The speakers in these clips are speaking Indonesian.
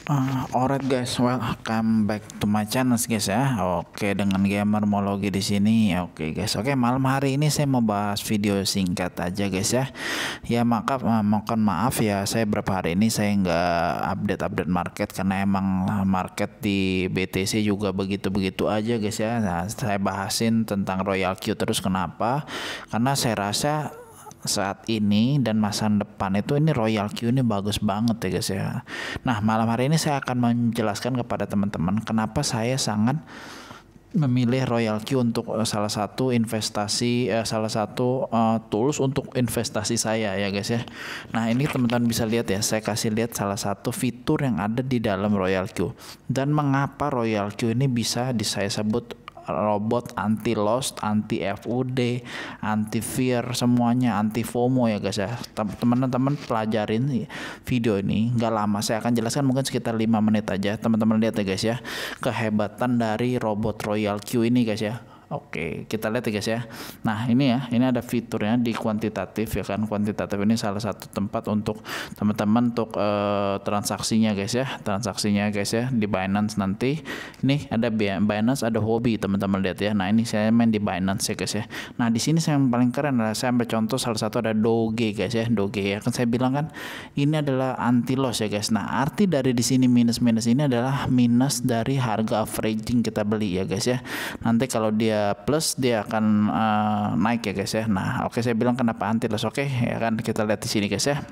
Alright guys, welcome back to my channel guys ya. Oke, dengan Gamermology di sini. Oke guys, malam hari ini saya mau bahas video singkat aja guys ya. Ya mohon maaf ya, saya beberapa hari ini saya nggak update market karena emang market di BTC juga begitu-begitu aja guys ya. Nah, saya bahasin tentang Royal Q terus kenapa? Karena saya rasa saat ini dan masa depan itu ini Royal Q ini bagus banget ya guys ya. Nah, malam hari ini saya akan menjelaskan kepada teman-teman kenapa saya sangat memilih Royal Q untuk salah satu investasi, tools untuk investasi saya ya guys ya. Nah, ini teman-teman bisa lihat ya, saya kasih lihat salah satu fitur yang ada di dalam Royal Q dan mengapa Royal Q ini bisa saya sebut robot anti loss, anti FUD, anti fear, semuanya anti FOMO ya guys ya. Teman-teman pelajarin video ini, nggak lama saya akan jelaskan, mungkin sekitar 5 menit aja. Teman-teman lihat ya guys ya, kehebatan dari robot Royal Q ini guys ya. Oke, kita lihat ya guys ya. Nah, ini ada fiturnya di kuantitatif ya kan. Kuantitatif ini salah satu tempat untuk teman-teman untuk transaksinya guys ya. Transaksinya guys ya di Binance nanti. Ini ada Binance, ada hobi teman-teman lihat ya. Nah, ini saya main di Binance ya guys ya. Nah, di sini saya yang paling keren adalah saya ambil contoh salah satu ada Doge guys ya. Doge ya kan saya bilang kan ini adalah anti loss ya guys. Nah, arti dari di sini minus ini adalah minus dari harga averaging kita beli ya guys ya. Nanti kalau dia plus dia akan naik ya guys ya. Nah, saya bilang kenapa anti loss. Ya kan kita lihat di sini guys ya.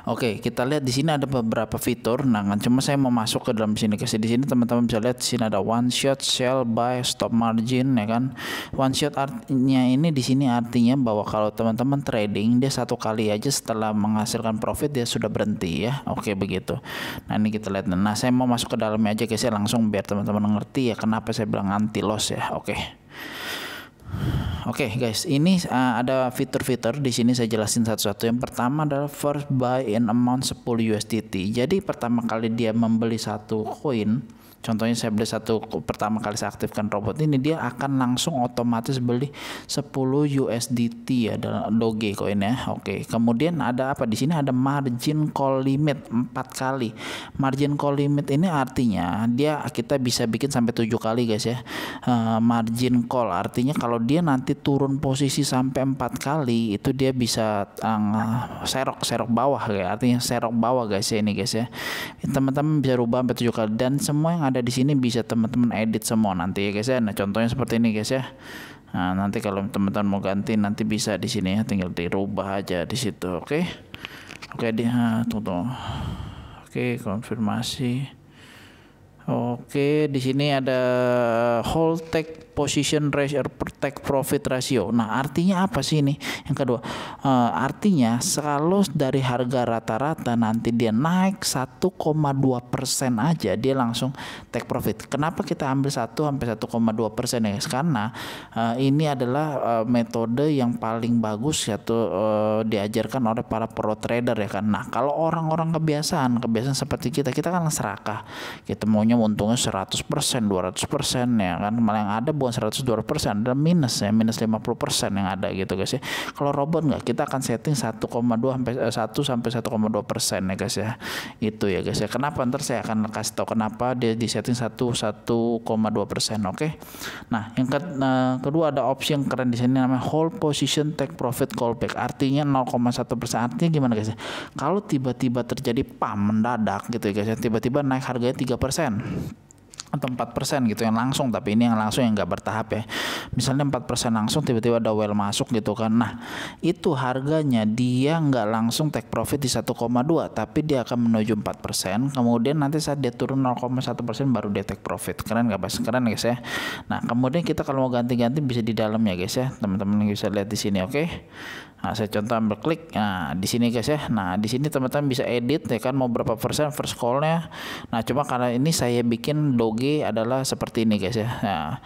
Kita lihat di sini ada beberapa fitur. Nah, cuma saya mau masuk ke dalam sini guys. Di sini teman-teman bisa lihat di sini ada one shot, sell, buy, stop margin ya kan. One shot artinya ini di sini artinya bahwa kalau teman-teman trading dia satu kali aja setelah menghasilkan profit dia sudah berhenti ya. Begitu. Nah, ini kita lihat. Nah, saya mau masuk ke dalamnya aja guys ya langsung biar teman-teman ngerti ya kenapa saya bilang anti loss ya. Guys, ini ada fitur-fitur di sini saya jelasin satu-satu. Yang pertama adalah first buy in amount 10 USDT. Jadi pertama kali dia membeli satu koin, contohnya saya beli pertama kali saya aktifkan robot ini, dia akan langsung otomatis beli 10 USDT ya dalam Doge koin ya. Kemudian ada apa di sini, ada margin call limit 4 kali. Margin call limit ini artinya kita bisa bikin sampai 7 kali guys ya. Margin call artinya kalau dia nanti turun posisi sampai 4 kali itu dia bisa serok bawah ya. Artinya serok bawah guys ya ini guys ya. Teman-teman bisa rubah sampai 7 kali dan semua yang ada di sini bisa teman-teman edit semua nanti ya guys ya. Nah, contohnya seperti ini guys ya. Nah, nanti kalau teman-teman mau ganti nanti bisa di sini ya, tinggal dirubah aja di situ. Tunggu. Konfirmasi. Di sini ada hold take position ratio per take profit ratio. Nah, artinya apa sih ini? Yang kedua, artinya kalau dari harga rata-rata nanti dia naik 1,2% aja dia langsung take profit. Kenapa kita ambil 1 sampai 1,2% ya guys? Karena ini adalah metode yang paling bagus diajarkan oleh para pro trader ya kan. Nah, kalau orang-orang kebiasaan seperti kita kan serakah. Kita maunya untungnya 100%, 200% ya kan. Malah yang ada bukan 100, 200% ada minus 50% yang ada gitu guys ya. Kalau robot enggak, kita akan setting 1,2 sampai 1,2% ya guys ya. Itu ya guys ya. Kenapa ntar saya akan kasih tahu kenapa dia di setting 1,2%. Nah, yang kedua ada opsi yang keren di sini namanya hold position take profit callback. Artinya 0,1%. Artinya gimana guys ya? Kalau tiba-tiba terjadi mendadak gitu ya guys ya. Tiba-tiba naik harganya 3% atau 4% gitu yang langsung, tapi ini yang langsung yang nggak bertahap ya. Misalnya 4% langsung tiba-tiba ada whale masuk gitu kan. Nah, itu harganya dia nggak langsung take profit di 1,2 tapi dia akan menuju 4%. Kemudian nanti saat dia turun 0,1% baru dia take profit. Keren nggak guys? Keren guys ya. Nah, kemudian kita kalau mau ganti-ganti bisa di dalam ya guys ya. Teman-teman bisa lihat di sini. Nah, saya contoh ambil klik. Nah, di sini guys ya. Nah, di sini teman-teman bisa edit ya kan, mau berapa persen first call-nya. Nah, cuma karena ini saya bikin Doge adalah seperti ini guys ya. Nah,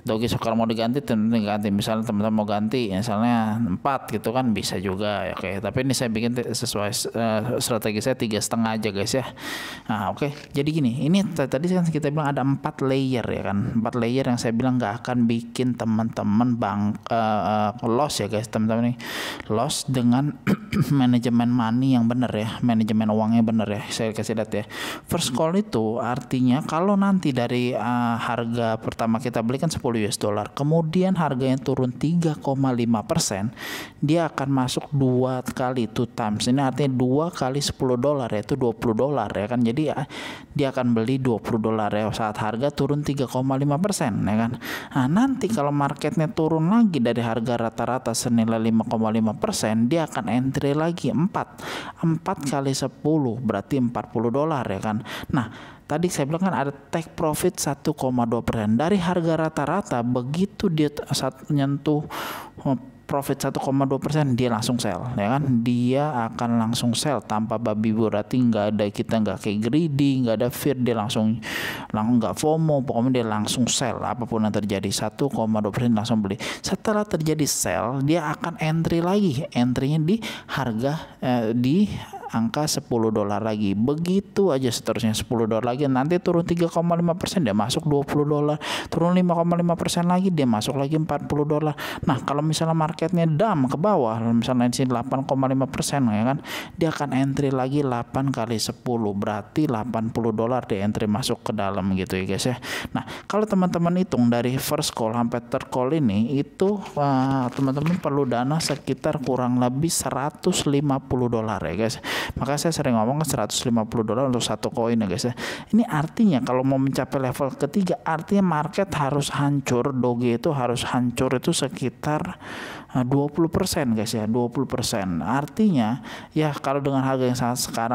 Doge kalau mau diganti teman-teman ganti, misalnya teman-teman mau ganti misalnya 4 gitu kan bisa juga ya. Oke, tapi ini saya bikin sesuai strategi saya 3,5 aja guys ya. Nah oke, jadi gini, ini tadi kan kita bilang ada 4 layer ya kan, 4 layer yang saya bilang nggak akan bikin teman-teman loss ya guys. Teman-teman nih loss dengan manajemen money yang benar ya, manajemen uangnya benar ya. Saya kasih lihat ya, first call itu artinya kalau nanti dari harga pertama kita beli kan 10 US dollar, kemudian harganya turun 3,5%, dia akan masuk 2 kali 2 times. Ini artinya 2 kali 10 dolar yaitu 20 dolar ya kan. Jadi dia akan beli 20 dolar ya saat harga turun 3,5% ya kan. Nah nanti kalau marketnya turun lagi dari harga rata-rata senilai 5,5%, dia akan entry lagi 4 kali 10 berarti 40 dolar ya kan. Nah tadi saya bilang kan ada take profit 1,2% dari harga rata-rata. Begitu dia saat nyentuh profit 1,2%, dia langsung sell ya kan. Dia akan langsung sell tanpa babi bu, berarti kita nggak kayak greedy, nggak ada fear, dia langsung nggak FOMO, pokoknya dia langsung sell apapun yang terjadi. 1,2% langsung beli. Setelah terjadi sell, dia akan entry lagi, entrynya di harga di angka 10 dolar lagi. Begitu aja seterusnya, 10 dolar lagi, nanti turun 3,5% dia masuk 20 dolar, turun 5,5% lagi dia masuk lagi 40 dolar. Nah kalau misalnya marketnya dump ke bawah, misalnya di sini 8,5% ya kan, dia akan entry lagi 8 kali 10 berarti 80 dolar dia entry masuk ke dalam gitu ya guys ya. Nah kalau teman-teman hitung dari first call sampai third call ini, itu teman-teman perlu dana sekitar kurang lebih 150 dolar ya guys. Maka saya sering ngomong kan 150 dolar untuk satu koin ya guys ya. Ini artinya kalau mau mencapai level ketiga, artinya market harus hancur, Doge itu harus hancur itu sekitar 20% guys ya, 20%. Artinya ya kalau dengan harga yang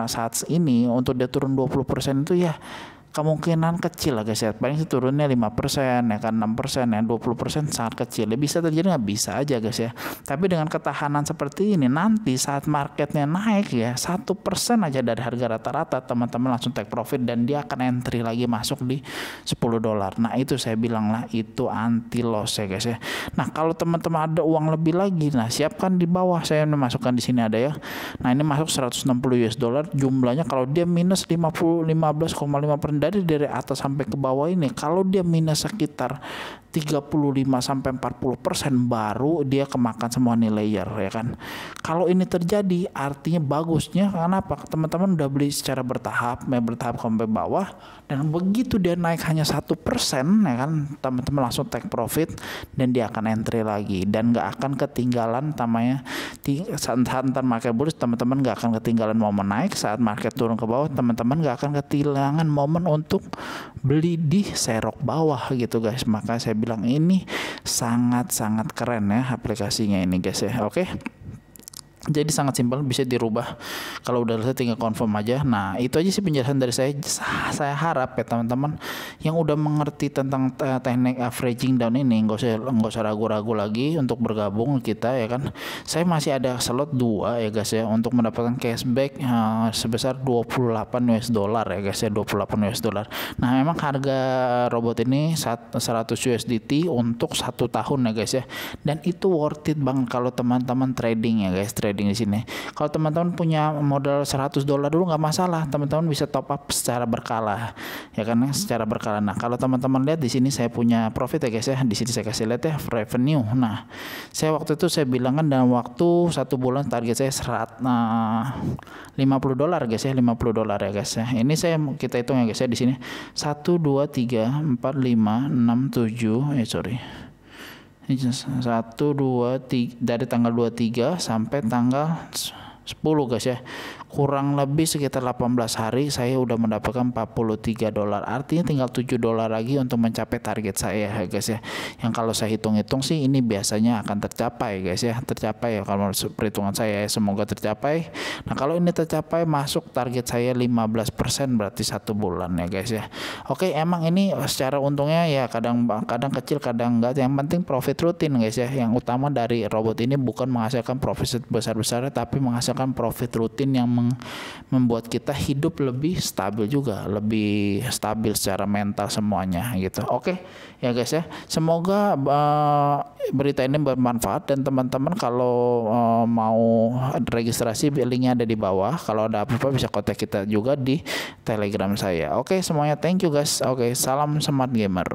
saat ini untuk dia turun 20% itu ya kemungkinan kecil lah guys ya, paling turunnya 5% ya kan, 6% ya, 20% sangat kecil ya. Bisa terjadi nggak? Bisa aja guys ya. Tapi dengan ketahanan seperti ini, nanti saat marketnya naik ya 1% aja dari harga rata-rata, teman-teman langsung take profit dan dia akan entry lagi masuk di 10 dolar. Nah itu saya bilang lah, itu anti loss ya guys ya. Nah kalau teman-teman ada uang lebih lagi, nah siapkan di bawah saya masukkan di sini ada ya. Nah ini masuk 160 US dollar, jumlahnya kalau dia minus 15,5% dari atas sampai ke bawah ini, kalau dia minus sekitar 35 sampai 40% baru dia kemakan semua nih layer ya kan. Kalau ini terjadi artinya bagusnya karena apa? Teman-teman udah beli secara bertahap sampai bawah, dan begitu dia naik hanya 1% ya kan, teman-teman langsung take profit dan dia akan entry lagi dan nggak akan ketinggalan namanya saat ntar market bullish, teman-teman nggak akan ketinggalan momen naik. Saat market turun ke bawah, teman-teman nggak akan ketinggalan momen untuk beli di serok bawah gitu guys. Maka saya bilang ini sangat-sangat keren ya aplikasinya ini guys ya. Oke. Jadi sangat simpel, bisa dirubah. Kalau udah selesai tinggal confirm aja. Nah itu aja sih penjelasan dari saya. Saya harap ya teman-teman yang udah mengerti tentang teknik averaging down ini nggak usah ragu-ragu lagi untuk bergabung kita ya kan. Saya masih ada slot 2 ya guys ya untuk mendapatkan cashback sebesar 28 US dollar ya guys ya, 28 US dollar. Nah memang harga robot ini 100 USDT untuk 1 tahun ya guys ya, dan itu worth it banget kalau teman-teman trading ya guys, trading di sini. Kalau teman-teman punya modal 100 dolar dulu nggak masalah, teman-teman bisa top up secara berkala ya kan, secara berkala. Nah kalau teman-teman lihat di sini saya punya profit ya guys ya, di sini saya kasih lihat ya revenue. Nah saya waktu itu saya bilang kan dalam waktu 1 bulan target saya 50 dolar guys ya, 50 dolar ya guys ya. Ini kita hitung ya guys ya, di sini 1 2 3 4 5 6 7 1 2 3 dari tanggal 23 sampai tanggal 10 guys ya, kurang lebih sekitar 18 hari saya udah mendapatkan 43 dolar. Artinya tinggal 7 dolar lagi untuk mencapai target saya ya guys ya. Yang kalau saya hitung-hitung sih ini biasanya akan tercapai guys ya, tercapai ya kalau perhitungan saya, semoga tercapai. Nah kalau ini tercapai masuk target saya 15% berarti 1 bulan ya guys ya. Oke, emang ini secara untungnya ya kadang kecil kadang enggak, yang penting profit rutin guys ya. Yang utama dari robot ini bukan menghasilkan profit besar-besar tapi menghasilkan profit rutin yang membuat kita hidup lebih stabil juga, lebih stabil secara mental semuanya gitu. Oke ya guys ya, semoga berita ini bermanfaat, dan teman-teman kalau mau registrasi linknya ada di bawah. Kalau ada apa-apa bisa kontak kita juga di Telegram saya. Oke semuanya, thank you guys. Oke, salam smart gamer.